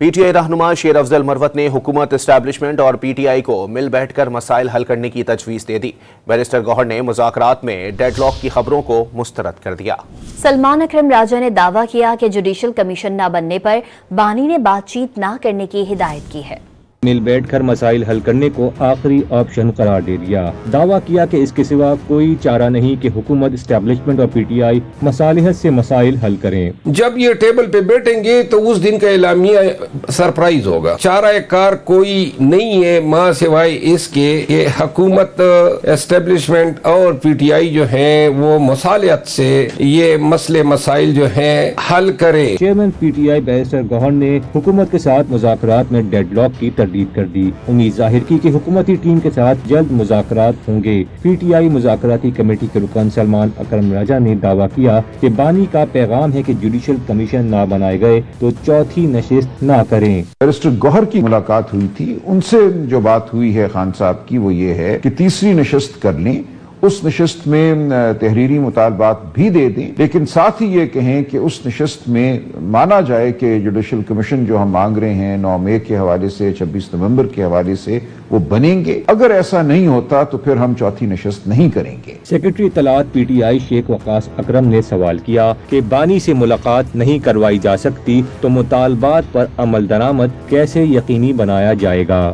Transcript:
P T I رہنما شیر افضل مروت نے حکومت اسٹیبلشمنٹ اور پی ٹی آئی کو مل بیٹھ کر مسائل حل کرنے کی تجویز دے دی۔ بیرسٹر گوہر نے مذاکرات میں ڈیڈ لاک کی خبروں کو مسترد کر دیا۔ سلمان اکرم راجہ نے دعویٰ کیا کہ جوڈیشل کمیشن نہ بننے پر بانی نے بات چیت نہ کرنے کی ہدایت کی ہے۔ مل بیٹھ کر مسائل حل کرنے کو آخری آپشن قرار دے دیا۔ دعویٰ کیا کہ اس کے سوا کوئی چارہ نہیں کہ حکومت اسٹیبلشمنٹ اور پی ٹی آئی مصالحت سے مسائل حل کریں۔ جب یہ ٹیبل پہ بیٹھیں گے تو اس دن کا اعلامیہ سرپرائز ہوگا۔ چارہ کار کوئی نہیں ہے ماں سوائے اس کے کہ حکومت اسٹیبلشمنٹ اور پی ٹی آئی جو ہیں وہ مصالحت سے یہ مسئلے مسائل جو ہیں حل کریں۔ Chairman PTI barrister Gohar نے حکومت کے ساتھ مذاکرات میں ڈیڈ لاک کی تردید کر دی۔ امید ظاہر کی کہ حکومتی ٹیم کے ساتھ جلد مذاکرات ہوں گے۔ پی ٹی آئی مذاکراتی کمیٹی کے رکن سلمان اکرم راجہ نے دعویٰ کیا کہ بانی کا پیغام ہے کہ جوڈیشل کمیشن نہ بنائے گئے تو چوتھی نشست نہ کریں۔ بیرسٹر گوہر کی ملاقات ہوئی تھی، ان سے جو بات ہوئی ہے خان صاحب کی وہ یہ ہے کہ تیسری نشست کر لیں، اس نشست میں تحریری مطالبات بھی دے دیں، لیکن ساتھ ہی یہ کہیں کہ اس نشست میں مانا جائے کہ جوڈیشل کمیشن جو ہم مانگ رہے ہیں 9 مئی کے حوالے سے 26 نومبر کے حوالے سے وہ بنیں گے۔ اگر ایسا نہیں ہوتا تو پھر ہم چوتھی نشست نہیں کریں گے۔ سیکرٹری اطلاعات پی ٹی آئی شیخ وقاص اکرم نے سوال کیا کہ بانی سے ملاقات نہیں کروائی جا سکتی تو مطالبات پر عمل درآمد کیسے یقینی بنایا جائے گا۔